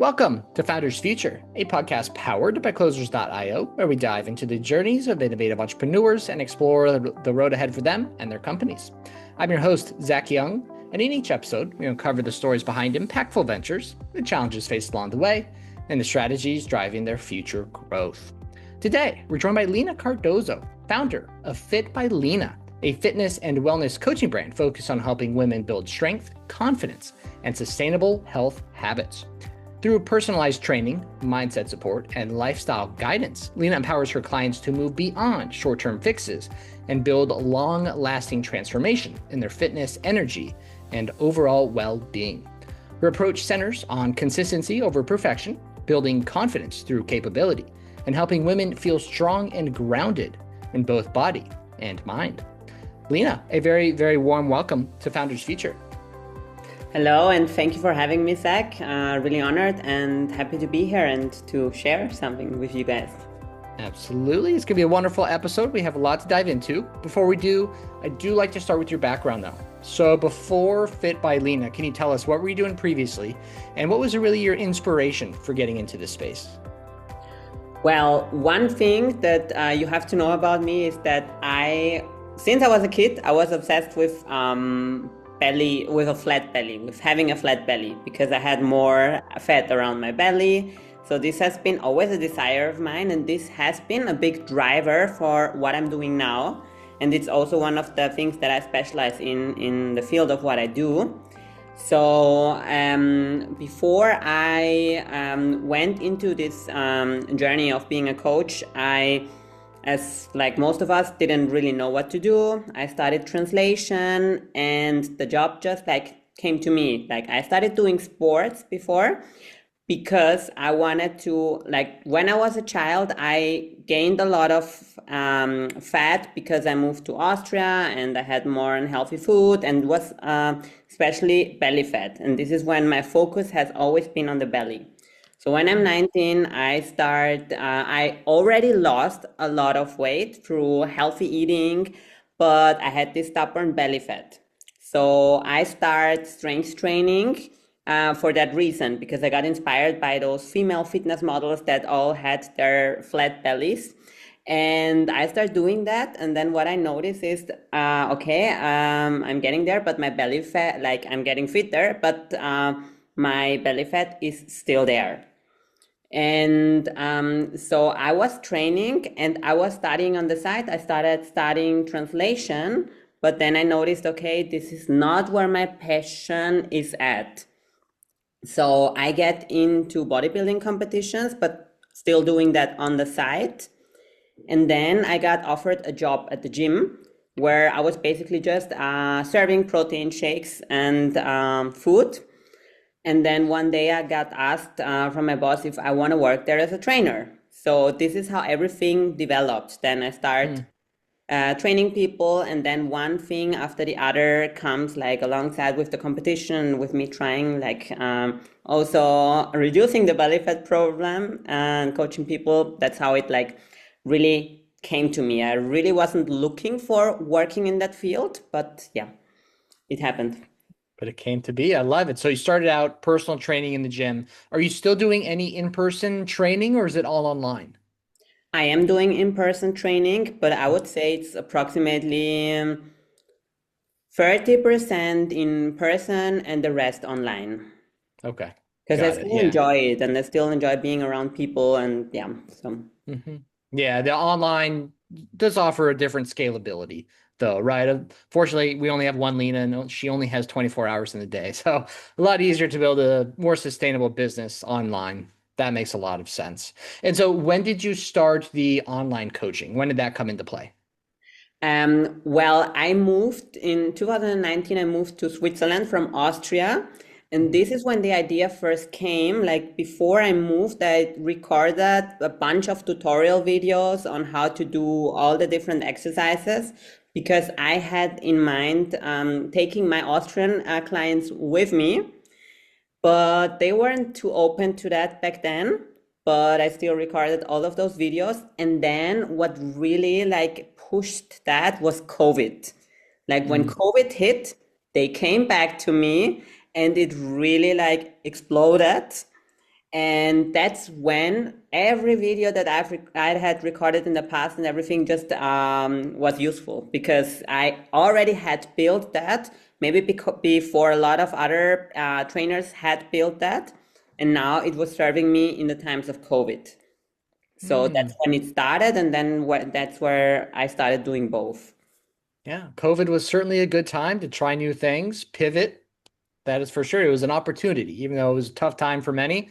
Welcome to Founders Future, a podcast powered by Closers.io, where we dive into the journeys of innovative entrepreneurs and explore the road ahead for them and their companies. I'm your host, Zach Young, and in each episode, we uncover the stories behind impactful ventures, the challenges faced along the way, and the strategies driving their future growth. Today, we're joined by Lina Cardozo, founder of Fit by Lina, a fitness and wellness coaching brand focused on helping women build strength, confidence, and sustainable health habits. Through personalized training, mindset support, and lifestyle guidance, Lina empowers her clients to move beyond short-term fixes and build long-lasting transformation in their fitness, energy, and overall well-being. Her approach centers on consistency over perfection, building confidence through capability, and helping women feel strong and grounded in both body and mind. Lina, a very, very warm welcome to Founders Future. Hello, and thank you for having me, Zach. Really honored and happy to be here and to share something with you guys. Absolutely. It's going to be a wonderful episode. We have a lot to dive into. Before we do, I do like to start with your background, though. So before Fit by Lina, can you tell us what were you doing previously, and what was really your inspiration for getting into this space? Well, one thing that you have to know about me is that since I was a kid, I was obsessed with with having a flat belly, because I had more fat around my belly. So this has been always a desire of mine, and this has been a big driver for what I'm doing now. And it's also one of the things that I specialize in the field of what I do. So before I went into this journey of being a coach, as like most of us, didn't really know what to do. I studied translation, and the job just came to me. I started doing sports before because I wanted to, when I was a child, I gained a lot of fat because I moved to Austria and I had more unhealthy food and was especially belly fat. And this is when my focus has always been on the belly. So when I'm 19, I already lost a lot of weight through healthy eating, but I had this stubborn belly fat. So I started strength training for that reason, because I got inspired by those female fitness models that all had their flat bellies. And I started doing that. And then what I noticed is, I'm getting there, but my belly fat, I'm getting fitter, but my belly fat is still there. And so I was training and I was studying on the side. I started studying translation, but then I noticed, this is not where my passion is at. So I get into bodybuilding competitions, but still doing that on the side. And then I got offered a job at the gym where I was basically just serving protein shakes and food. And then one day I got asked from my boss if I want to work there as a trainer. So this is how everything developed. Then I start training people, and then one thing after the other comes alongside with the competition, with me trying also reducing the belly fat problem and coaching people. That's how it really came to me. I really wasn't looking for working in that field, but yeah, it happened. But it came to be. I love it. So you started out personal training in the gym. Are you still doing any in-person training, or is it all online? I am doing in-person training, but I would say it's approximately 30% in person and the rest online. Okay. Because I still enjoy it, and I still enjoy being around people, and yeah. So. Mm-hmm. Yeah, the online does offer a different scalability, though, right? Unfortunately, we only have one Lina, and she only has 24 hours in the day. So a lot easier to build a more sustainable business online. That makes a lot of sense. And so when did you start the online coaching? When did that come into play? Well, I moved in 2019. I moved to Switzerland from Austria. And this is when the idea first came. Before I moved, I recorded a bunch of tutorial videos on how to do all the different exercises, because I had in mind taking my Austrian clients with me, but they weren't too open to that back then. But I still recorded all of those videos. And then what really pushed that was COVID. When COVID hit, they came back to me and it really exploded. And that's when every video that I had recorded in the past and everything just was useful, because I already had built that, maybe before a lot of other trainers had built that. And now it was serving me in the times of COVID. So that's Mm, when it started. And then that's where I started doing both. yeah, COVID was certainly a good time to try new things, pivot. That is for sure. It was an opportunity, even though it was a tough time for many.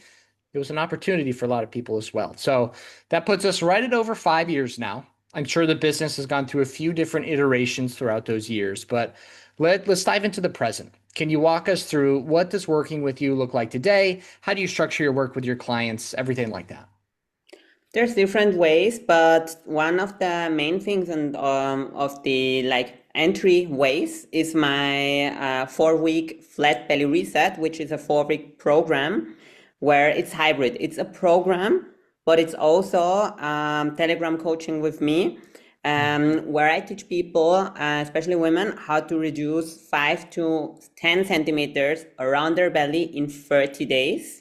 It was an opportunity for a lot of people as well. So that puts us right at over 5 years now. I'm sure the business has gone through a few different iterations throughout those years, but let's dive into the present. Can you walk us through what does working with you look like today? How do you structure your work with your clients? Everything like that. There's different ways, but one of the main things and of the like entry ways is my 4 week flat belly reset, which is a 4 week program where it's hybrid. It's a program, but it's also Telegram coaching with me, where I teach people, especially women, how to reduce 5 to 10 centimeters around their belly in 30 days.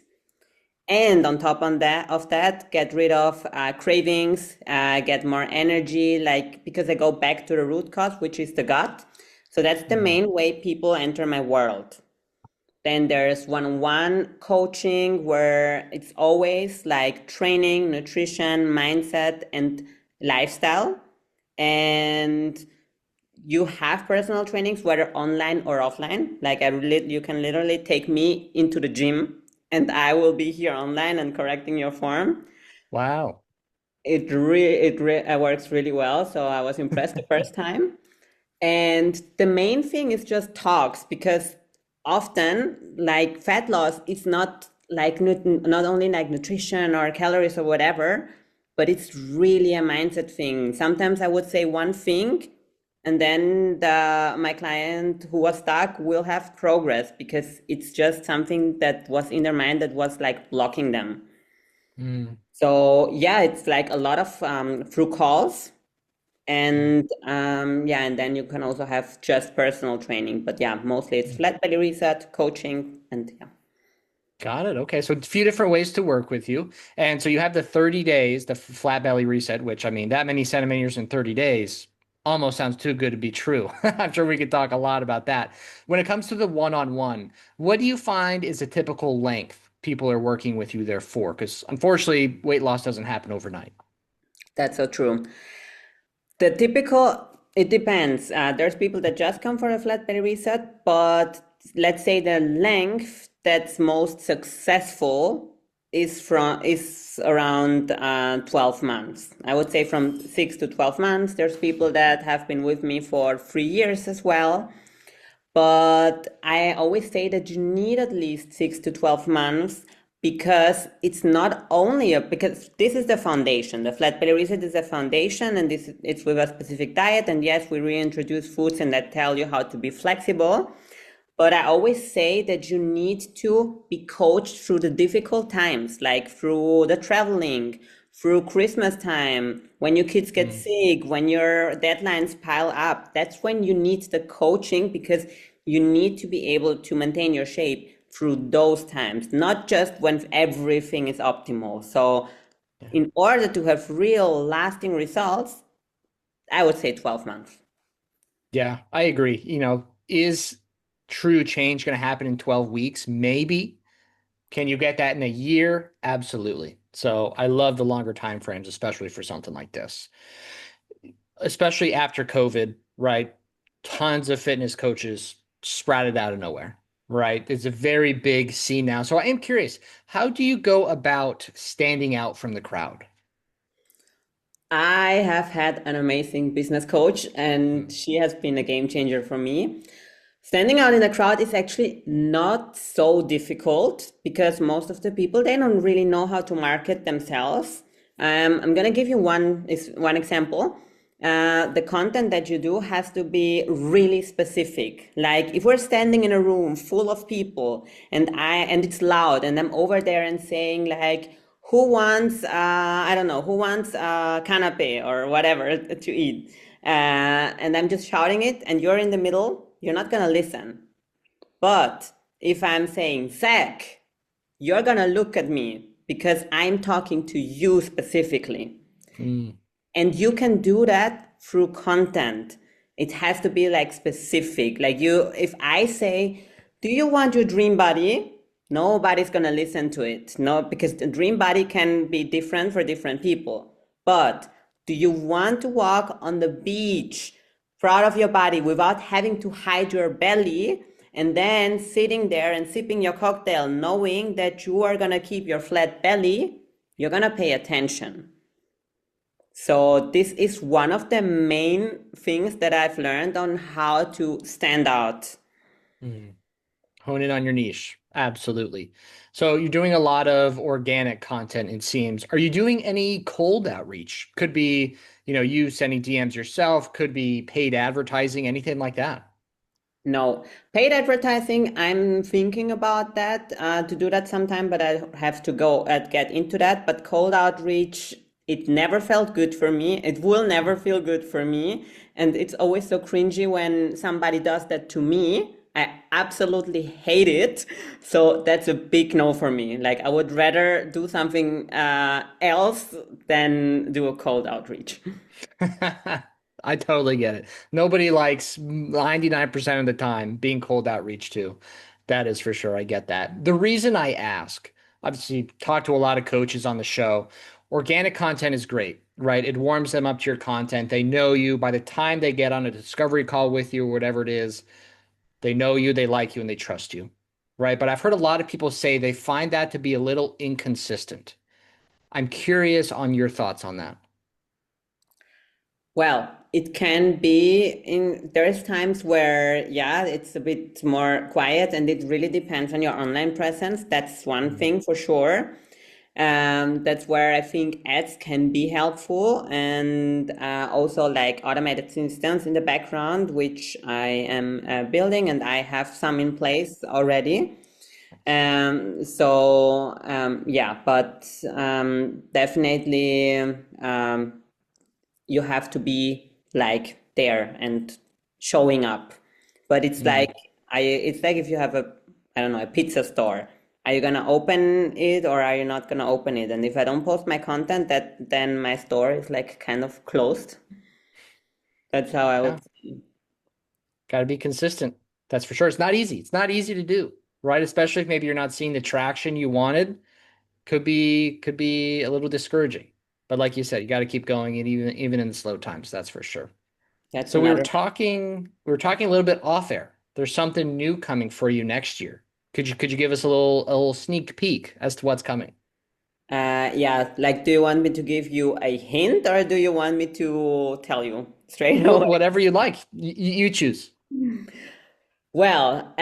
And on top of that, get rid of cravings, get more energy, like, because I go back to the root cause, which is the gut. So that's the Mhm. main way people enter my world. Then there's one-on-one coaching where it's always like training, nutrition, mindset, and lifestyle. And you have personal trainings, whether online or offline. Like you can literally take me into the gym and I will be here online and correcting your form. Wow. It works really well. So I was impressed the first time. And the main thing is just talks, because often like fat loss is not like not only like nutrition or calories or whatever, but it's really a mindset thing. Sometimes I would say one thing, and then my client who was stuck will have progress, because it's just something that was in their mind that was like blocking them. Mm, So yeah, it's like a lot of through calls, mm, and yeah, and then you can also have just personal training. But yeah, mostly it's mm. flat belly reset, coaching, and yeah. Got it. Okay. So a few different ways to work with you. And so you have the 30 days, the flat belly reset, which I mean, that many centimeters in 30 days almost sounds too good to be true. I'm sure we could talk a lot about that. When it comes to the one-on-one, what do you find is a typical length people are working with you there for? Because unfortunately, weight loss doesn't happen overnight. That's so true. The typical, it depends. There's people that just come for a flat belly reset, but let's say the length that's most successful is around 12 months. I would say from 6 to 12 months. There's people that have been with me for 3 years as well. But I always say that you need at least 6 to 12 months, because it's not only because this is the foundation. The flat belly reset is the foundation, and this it's with a specific diet. And yes, we reintroduce foods and that tell you how to be flexible. But I always say that you need to be coached through the difficult times, like through the traveling, through Christmas time, when your kids get Mm, sick, when your deadlines pile up. That's when you need the coaching, because you need to be able to maintain your shape through those times, not just when everything is optimal. So, yeah. in order to have real lasting results, I would say 12 months. Yeah, I agree. Is true change going to happen in 12 weeks? Maybe. Can you get that in a year? Absolutely. So I love the longer time frames, especially for something like this, especially after COVID, right? Tons of fitness coaches sprouted out of nowhere, right? It's a very big scene now. So I am curious, how do you go about standing out from the crowd? I have had an amazing business coach, and Mm, she has been a game changer for me. Standing out in the crowd is actually not so difficult, because most of the people, they don't really know how to market themselves. I'm gonna give you one example. The content that you do has to be really specific. Like if we're standing in a room full of people, and it's loud, and I'm over there and saying like, who wants I don't know, who wants canapé or whatever to eat, and I'm just shouting it, and you're in the middle, you're not gonna listen. But if I'm saying Zach, you're gonna look at me, because I'm talking to you specifically. Mm. And you can do that through content. It has to be like specific. Like if I say, do you want your dream body? Nobody's gonna listen to it. No, because the dream body can be different for different people. But do you want to walk on the beach, proud of your body without having to hide your belly? And then sitting there and sipping your cocktail, knowing that you are gonna keep your flat belly, you're gonna pay attention. So this is one of the main things that I've learned on how to stand out. Mm. Hone in on your niche. Absolutely. So you're doing a lot of organic content, it seems. Are you doing any cold outreach? Could be, you sending DMs yourself, could be paid advertising, anything like that. No, paid advertising, I'm thinking about that to do that sometime, but I have to go get into that. But cold outreach, it never felt good for me. It will never feel good for me. And it's always so cringy when somebody does that to me. I absolutely hate it. So that's a big no for me. Like I would rather do something else than do a cold outreach. I totally get it. Nobody likes 99% of the time being cold outreach to. That is for sure. I get that. The reason I ask, obviously, talk to a lot of coaches on the show. Organic content is great, right? It warms them up to your content. They know you. By the time they get on a discovery call with you or whatever it is, they know you, they like you, and they trust you, right? But I've heard a lot of people say they find that to be a little inconsistent. I'm curious on your thoughts on that. Well, it can be there's times where, yeah, it's a bit more quiet and it really depends on your online presence. That's one Mm. thing for sure. That's where I think ads can be helpful and also like automated systems in the background, which I am building and I have some in place already. Yeah, but definitely you have to be like there and showing up. But it's Mm. like it's like if you have I don't know, a pizza store. Are you gonna open it or are you not gonna open it? And if I don't post my content, that then my store is like kind of closed. That's how I Yeah. would. Got to be consistent. That's for sure. It's not easy. It's not easy to do, right? Especially if maybe you're not seeing the traction you wanted. Could be a little discouraging. But like you said, you got to keep going, and even in the slow times, that's for sure. That's So we were another. talking we were talking a little bit off air. There's something new coming for you next year. Could you give us a little sneak peek as to what's coming? Yeah, like, do you want me to give you a hint or do you want me to tell you straight away? Whatever you like. You choose. Well,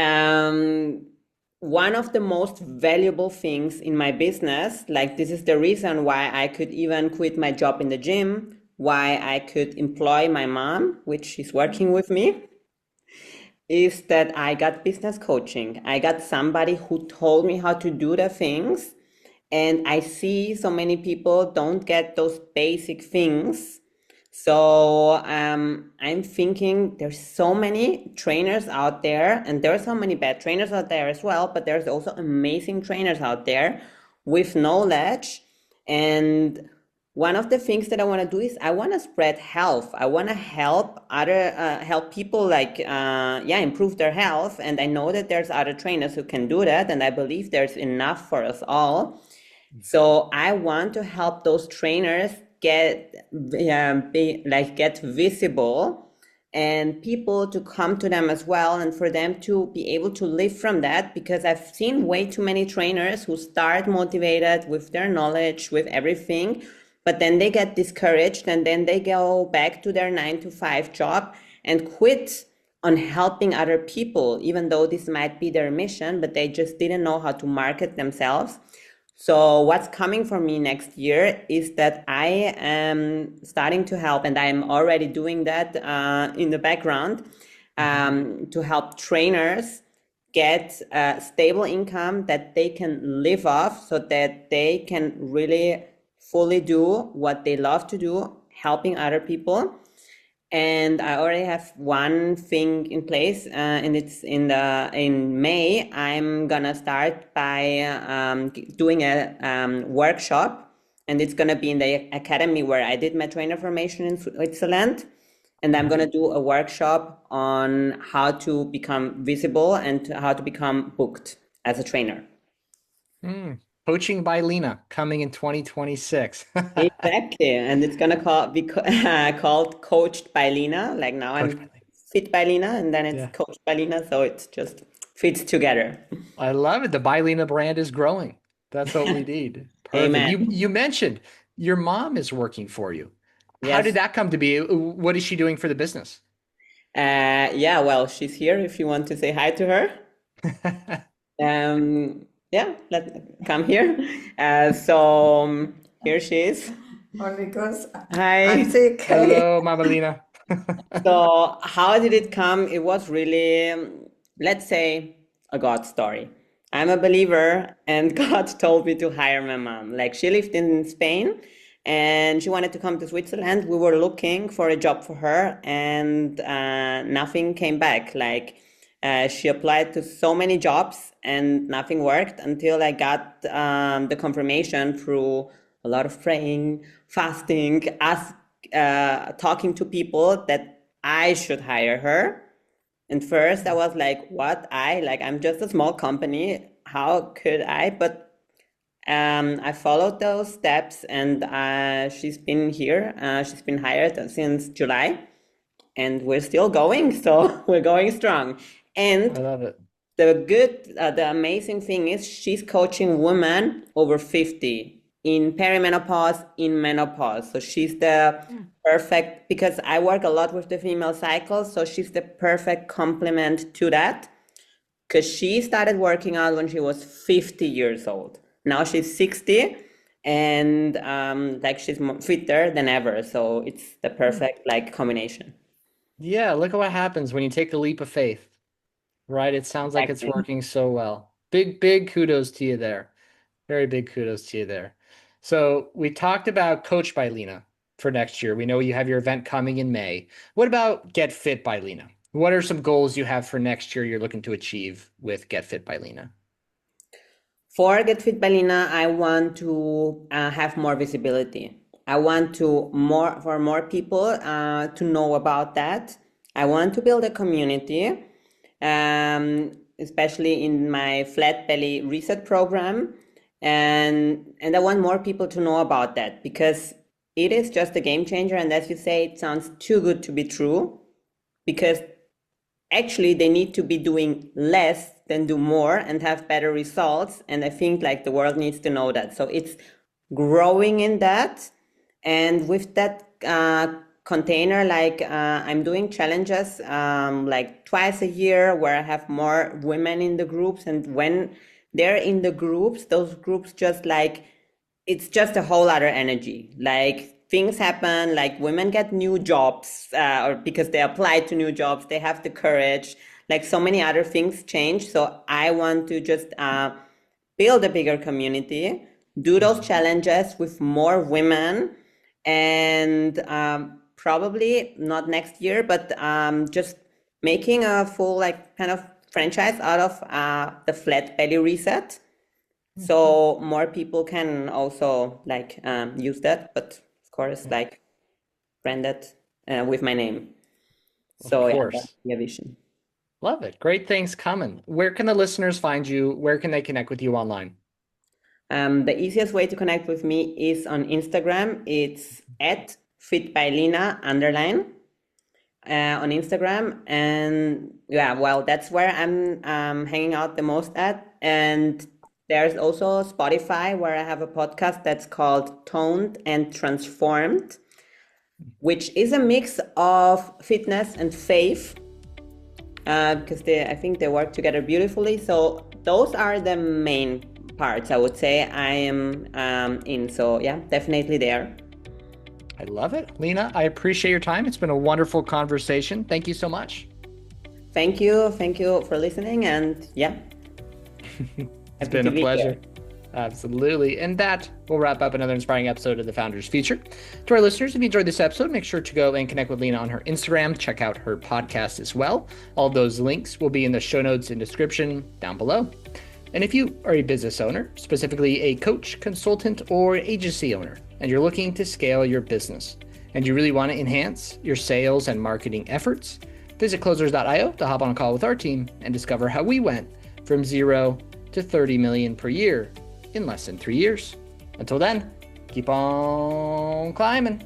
one of the most valuable things in my business, like this is the reason why I could even quit my job in the gym, why I could employ my mom, which is working with me, is that I got business coaching. I got somebody who told me how to do the things. And I see so many people don't get those basic things. So I'm thinking there's so many trainers out there, and there are so many bad trainers out there as well, but there's also amazing trainers out there with knowledge. And one of the things that I want to do is I want to spread health. I want to help people like yeah, improve their health. And I know that there's other trainers who can do that, and I believe there's enough for us all. So I want to help those trainers get visible and people to come to them as well, and for them to be able to live from that, because I've seen way too many trainers who start motivated with their knowledge, with everything, but then they get discouraged and then they go back to their 9 to 5 job and quit on helping other people, even though this might be their mission, but they just didn't know how to market themselves. So what's coming for me next year is that I am starting to help, and I'm already doing that in the background, to help trainers get a stable income that they can live off so that they can really fully do what they love to do, helping other people. And I already have one thing in place, and it's in May. I'm gonna start by doing a workshop, and it's gonna be in the academy where I did my trainer formation in Switzerland. And I'm gonna do a workshop on how to become visible and how to become booked as a trainer. Coaching by Lina coming in 2026. Exactly, and it's gonna be called Coached by Lina. Like now Coach I'm by Lina. Fit by Lina, and then it's Yeah. Coached by Lina, so it just fits together. I love it. The by Lina brand is growing. That's what we need. Perfect. Amen. You mentioned your mom is working for you. How did Yes. that come to be? What is she doing for the business? Yeah, well, she's here if you want to say hi to her. Yeah, let come here. Here she is. Only because Hi. I'm sick. Hello, Mama Lina. So how did it come? It was really, let's say, a God story. I'm a believer, and God told me to hire my mom. Like she lived in Spain, and she wanted to come to Switzerland. We were looking for a job for her, and nothing came back. Like she applied to so many jobs, and nothing worked until I got the confirmation through a lot of praying, fasting, talking to people that I should hire her. And first I was like, what? I'm just a small company. How could I? But I followed those steps, and she's been here. She's been hired since July, and we're still going. So we're going strong. I And love it. the amazing thing is she's coaching women over 50 in perimenopause, in menopause. So she's the perfect, because I work a lot with the female cycle. So she's the perfect complement to that, because she started working out when she was 50 years old. Now she's 60, and like she's fitter than ever. So it's the perfect like combination. Yeah, look at what happens when you take a leap of faith, right? It sounds like it's Exactly. working so well. Big kudos to you there. Very big kudos to you there. So we talked about Coach by Lina for next year. We know you have your event coming in May. What about Get Fit by Lina? What are some goals you have for next year you're looking to achieve with Get Fit by Lina? For Get Fit by Lina, I want to have more visibility. I want to for more people to know about that. I want to build a community, especially in my flat belly reset program, and I want more people to know about that, because it is just a game changer. And as you say, it sounds too good to be true, because actually they need to be doing less than do more and have better results. And I think like the world needs to know that. So it's growing in that. And with that container, like I'm doing challenges like twice a year, where I have more women in the groups. And when they're in the groups, those groups just like, it's just a whole other energy. Like things happen, like women get new jobs, or because they apply to new jobs, they have the courage, like so many other things change. So I want to just build a bigger community, do those challenges with more women, and probably not next year, but just making a full like kind of franchise out of the flat belly reset. So more people can also like use that, but of course like branded with my name. Of So yeah, that's course. the vision. Love it. Great things coming. Where can the listeners find you? Where can they connect with you online? The easiest way to connect with me is on Instagram. It's at fitbylina _ on Instagram. And yeah, well, that's where I'm hanging out the most at. And there's also Spotify, where I have a podcast that's called Toned and Transformed, which is a mix of fitness and faith, because I think they work together beautifully. So those are the main parts I would say I am in. So yeah, definitely there. I love it. Lina, I appreciate your time. It's been a wonderful conversation. Thank you so much. Thank you for listening, and yeah, It's been a pleasure. Absolutely. And that will wrap up another inspiring episode of The Founders Feature. To our listeners, if you enjoyed this episode, make sure to go and connect with Lina on her Instagram. Check out her podcast as well. All of those links will be in the show notes and description down below. And if you are a business owner, specifically a coach, consultant, or agency owner, and you're looking to scale your business, and you really want to enhance your sales and marketing efforts, visit closers.io to hop on a call with our team and discover how we went from 0 to 30 million per year in less than 3 years. Until then, keep on climbing.